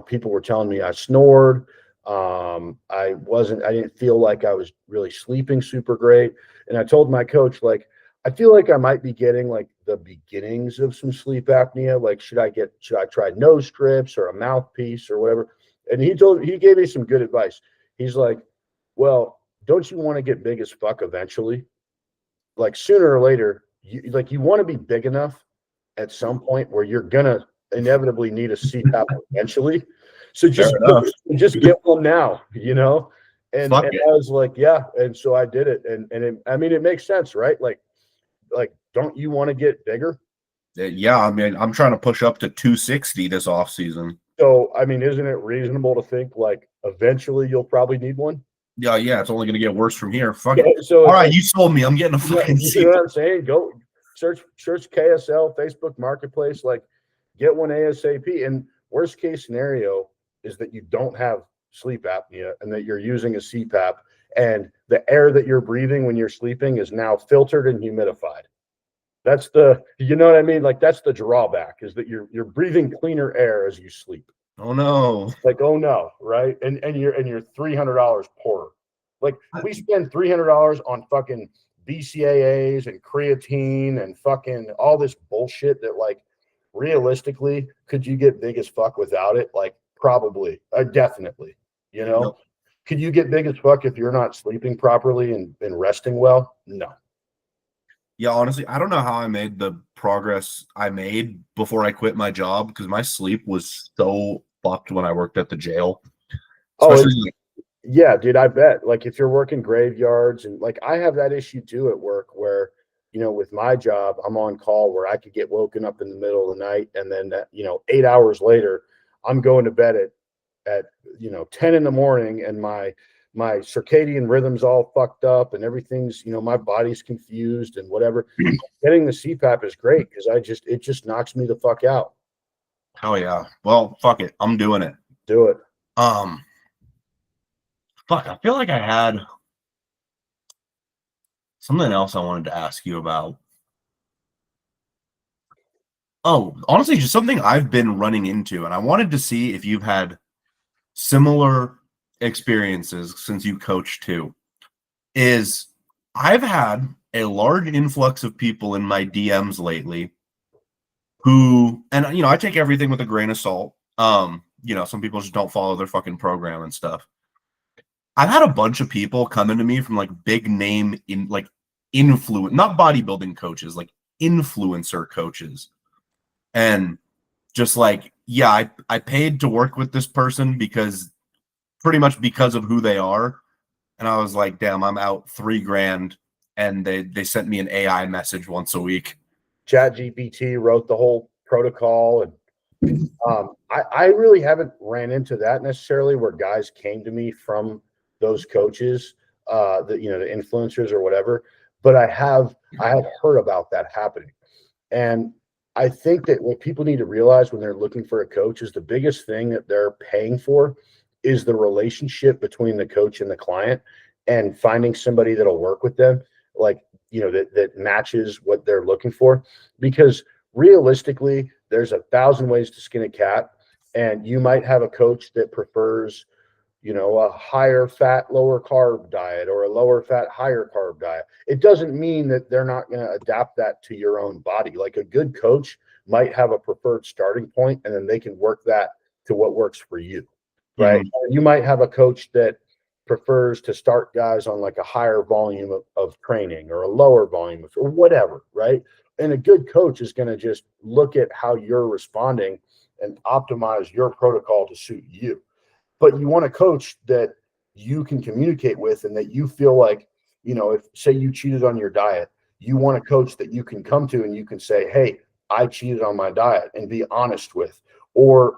people were telling me I snored. I didn't feel like I was really sleeping super great. And I told my coach, like, I feel like I might be getting like the beginnings of some sleep apnea. Like, should I try nose strips or a mouthpiece or whatever? And he gave me some good advice. He's like, well, don't you want to get big as fuck eventually? Like sooner or later, you want to be big enough at some point where you're gonna inevitably need a CPAP eventually. So just get one now, And I was like, yeah. And so I did it. And it makes sense, right? Like, don't you want to get bigger? Yeah. I mean, I'm trying to push up to 260 this off season. So, I mean, isn't it reasonable to think like eventually you'll probably need one? Yeah. It's only going to get worse from here. Fuck it. So all right, you sold me. I'm getting a fucking CPAP. You know what I'm saying? Go search KSL, Facebook Marketplace, like get one ASAP. And worst case scenario is that you don't have sleep apnea and that you're using a CPAP and the air that you're breathing when you're sleeping is now filtered and humidified. That's you know what I mean? Like that's the drawback is that you're breathing cleaner air as you sleep. Oh no. Like, oh no, right? And you're $300 poorer. Like we spend $300 on fucking BCAAs and creatine and fucking all this bullshit that like realistically, could you get big as fuck without it? Like probably, definitely, Nope. Could you get big as fuck if you're not sleeping properly and resting well? No. Yeah, honestly, I don't know how I made the progress I made before I quit my job because my sleep was so fucked when I worked at the jail. Yeah, dude, I bet. Like if you're working graveyards and like I have that issue too at work where, with my job, I'm on call where I could get woken up in the middle of the night and then 8 hours later, I'm going to bed at 10 in the morning and my circadian rhythm's all fucked up and everything's, my body's confused and whatever. Getting the CPAP is great because it just knocks me the fuck out. Hell yeah. Well, fuck it. I'm doing it. Do it. Fuck, I feel like I had something else I wanted to ask you about. Oh, honestly, just something I've been running into, and I wanted to see if you've had similar experiences since you coach too. Is I've had a large influx of people in my DMs lately who, and I take everything with a grain of salt. Some people just don't follow their fucking program and stuff. I've had a bunch of people coming to me from like big name not bodybuilding coaches, like influencer coaches. And just like, yeah, I paid to work with this person pretty much because of who they are. And I was like, damn, I'm out $3,000. And they sent me an AI message once a week. ChatGPT wrote the whole protocol. And I really haven't ran into that necessarily where guys came to me from those coaches, the influencers or whatever, but I had heard about that happening. And I think that what people need to realize when they're looking for a coach is the biggest thing that they're paying for is the relationship between the coach and the client and finding somebody that'll work with them, like, that matches what they're looking for. Because realistically, there's 1,000 ways to skin a cat. And you might have a coach that prefers a higher fat, lower carb diet or a lower fat, higher carb diet. It doesn't mean that they're not going to adapt that to your own body. Like a good coach might have a preferred starting point and then they can work that to what works for you, right? Mm-hmm. You might have a coach that prefers to start guys on like a higher volume of training or a lower volume or whatever, right? And a good coach is going to just look at how you're responding and optimize your protocol to suit you. But you want a coach that you can communicate with and that you feel like, if say you cheated on your diet, you want a coach that you can come to and you can say, hey, I cheated on my diet, and be honest with. Or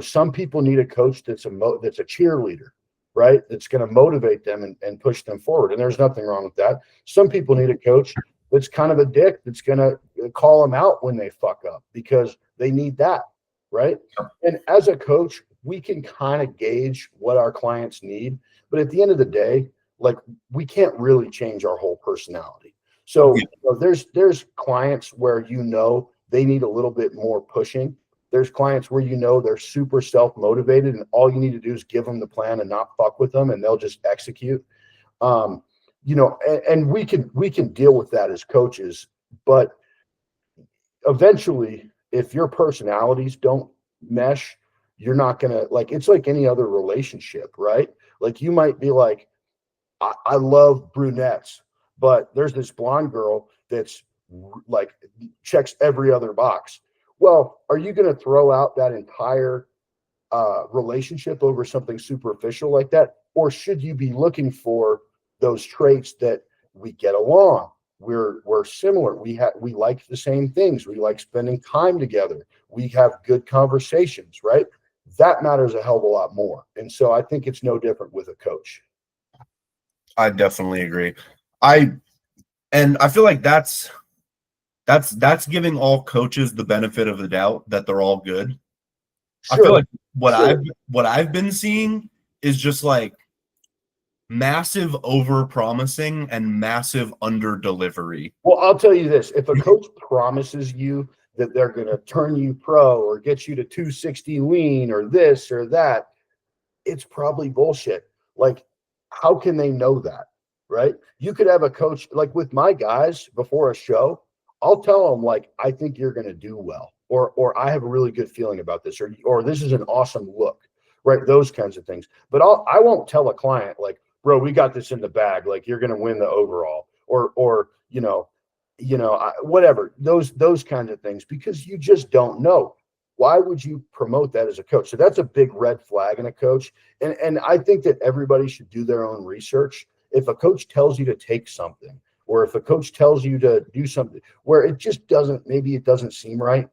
some people need a coach that's a cheerleader, right? That's going to motivate them and push them forward. And there's nothing wrong with that. Some people need a coach that's kind of a dick, that's going to call them out when they fuck up because they need that, right? And as a coach, we can kind of gauge what our clients need, but at the end of the day, like, we can't really change our whole personality. So there's clients where they need a little bit more pushing. There's clients where they're super self-motivated, and all you need to do is give them the plan and not fuck with them, and they'll just execute. And we can deal with that as coaches, but eventually, if your personalities don't mesh, you're not gonna, like, it's like any other relationship, right? Like, you might be like, I love brunettes, but there's this blonde girl that's like checks every other box. Well, are you going to throw out that entire relationship over something superficial like that? Or should you be looking for those traits that we get along? We're similar. We like the same things. We like spending time together. We have good conversations, right? That matters a hell of a lot more. And so I think it's no different with a coach. I definitely agree. I feel like that's giving all coaches the benefit of the doubt that they're all good. Sure. I feel like what I've been seeing is just like massive over promising and massive under delivery. Well, I'll tell you this: if a coach promises you that they're going to turn you pro or get you to 260 lean or this or that, it's probably bullshit. Like, how can they know that, right? You could have a coach, like with my guys before a show, I'll tell them, like, I think you're going to do well, or I have a really good feeling about this, or this is an awesome look, right? Those kinds of things. But I won't tell a client, like, bro, we got this in the bag, like, you're going to win the overall, or whatever, those kinds of things, because you just don't know. Why would you promote that as a coach? So that's a big red flag in a coach. And I think that everybody should do their own research. If a coach tells you to take something, or if a coach tells you to do something where it just maybe it doesn't seem right,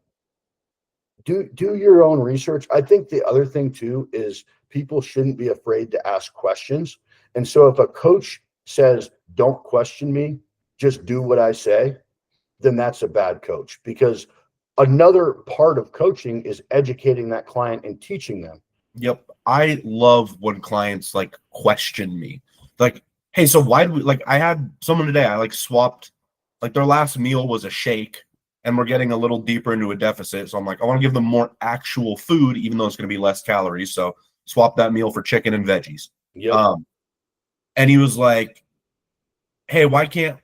do your own research. I think the other thing too is people shouldn't be afraid to ask questions. And so if a coach says, don't question me, just do what I say, then that's a bad coach, because another part of coaching is educating that client and teaching them. Yep. I love when clients like question me, like, hey, so why do we, like, I had someone today, I like swapped, like, their last meal was a shake and we're getting a little deeper into a deficit. So I'm like, I want to give them more actual food, even though it's going to be less calories. So swap that meal for chicken and veggies. Yep. And he was like, hey, why can't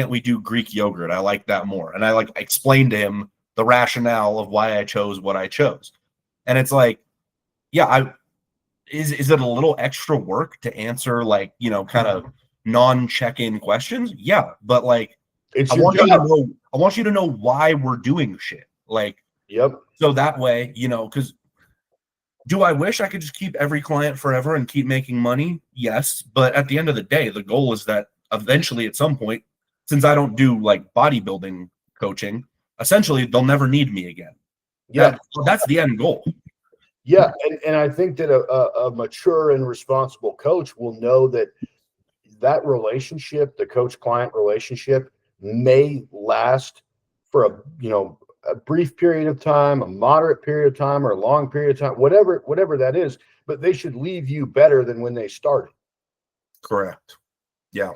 we do Greek yogurt? I like that more. And I like explained to him the rationale of why I chose what I chose. And it's like, yeah, is it a little extra work to answer, like, kind of non-check-in questions? Yeah, but like, I want you to know why we're doing shit. Like, yep. So that way, because do I wish I could just keep every client forever and keep making money? Yes, but at the end of the day, the goal is that eventually, at some point, since I don't do like bodybuilding coaching, essentially they'll never need me again. Yeah, that's the end goal. Yeah, and I think that a mature and responsible coach will know that relationship, the coach-client relationship, may last for a brief period of time, a moderate period of time, or a long period of time, whatever that is. But they should leave you better than when they started. Correct. Yeah.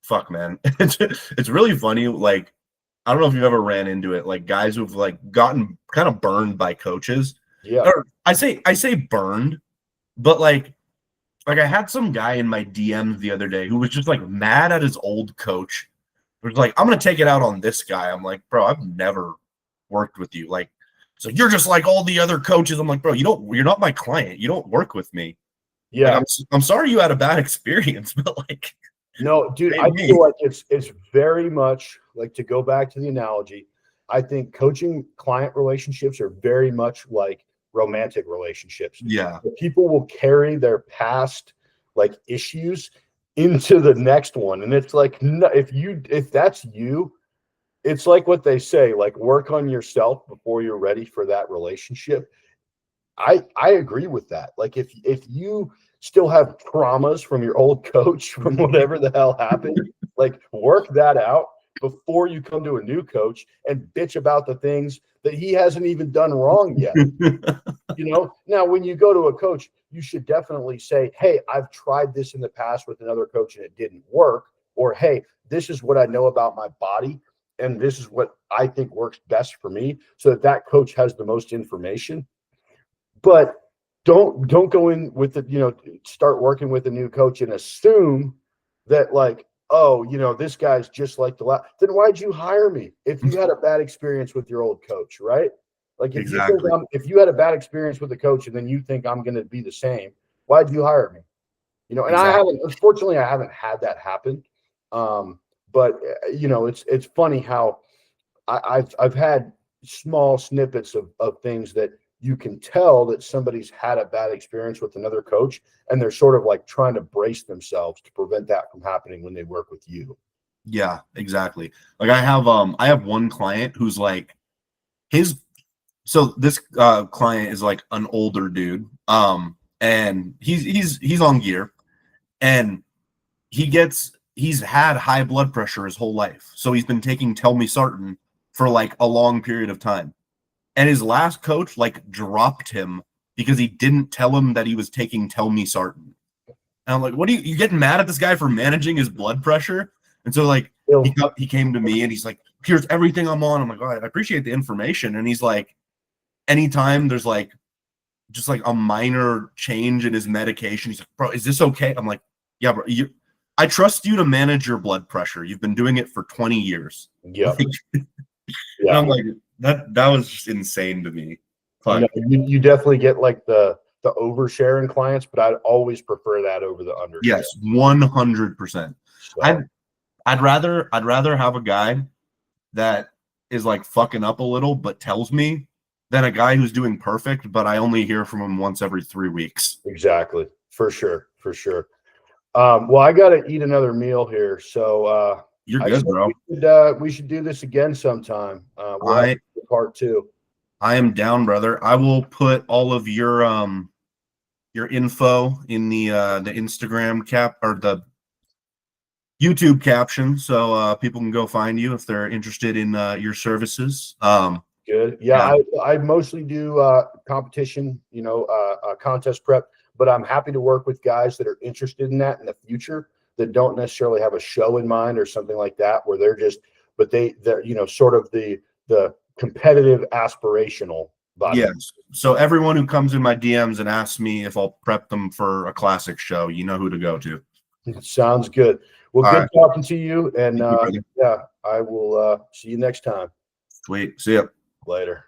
Fuck, man. It's really funny. Like, I don't know if you've ever ran into it, like guys who've like gotten kind of burned by coaches. Yeah. Or I say burned, but like I had some guy in my DMs the other day who was just like mad at his old coach. It was like, I'm gonna take it out on this guy. I'm like, bro, I've never worked with you. Like, so you're just like all the other coaches. I'm like, bro, you're not my client. You don't work with me. Yeah. Like, I'm sorry you had a bad experience, but like, no, dude, I feel like it's very much like, to go back to the analogy, I think coaching client relationships are very much like romantic relationships. Yeah. People will carry their past like issues into the next one. And it's like, no, if that's you, it's like what they say, like work on yourself before you're ready for that relationship. I agree with that. Like if you still have traumas from your old coach, from whatever the hell happened, like work that out before you come to a new coach and bitch about the things that he hasn't even done wrong yet. Now when you go to a coach, you should definitely say, hey, I've tried this in the past with another coach and it didn't work. Or, hey, this is what I know about my body and this is what I think works best for me, so that coach has the most information. But don't go in with the, start working with a new coach and assume that like, oh, this guy's just like the last. Then why'd you hire me if you had a bad experience with your old coach, right? Like if Exactly. if you had a bad experience with the coach and then you think I'm going to be the same, why'd you hire me? And Exactly. unfortunately, I haven't had that happen. But it's funny how I've had small snippets of things that you can tell that somebody's had a bad experience with another coach and they're sort of like trying to brace themselves to prevent that from happening when they work with you. Yeah, exactly. Like I have one client who's like this client is like an older dude. And he's on gear, and he's had high blood pressure his whole life. So he's been taking telmisartan for like a long period of time. And his last coach like dropped him because he didn't tell him that he was taking telmisartan. And I'm like, what are you getting mad at this guy for managing his blood pressure? And so like he came to me and he's like, here's everything I'm on. I'm like, all right, I appreciate the information. And he's like, anytime there's like just like a minor change in his medication, he's like, bro, is this okay? I'm like, yeah, bro, I trust you to manage your blood pressure. You've been doing it for 20 years. Yeah. And I'm like, that was just insane to me. You definitely get like the oversharing clients, but I'd always prefer that over the undershare. Yes, 100%. So. I'd rather have a guy that is like fucking up a little but tells me than a guy who's doing perfect, but I only hear from him once every 3 weeks. Exactly. For sure. Well, I got to eat another meal here. So you're good, bro. We should do this again sometime. Part 2. I am down, brother. I will put all of your info in the Instagram cap or the YouTube caption, so people can go find you if they're interested in your services. Good. Yeah. I mostly do competition, contest prep, but I'm happy to work with guys that are interested in that in the future that don't necessarily have a show in mind or something like that, where they're sort of the competitive aspirational body. Yes. So everyone who comes in my DMs and asks me if I'll prep them for a classic show, you know who to go to. Sounds good. Well, all good right. talking to you. And I will see you next time. Sweet. See ya. Later.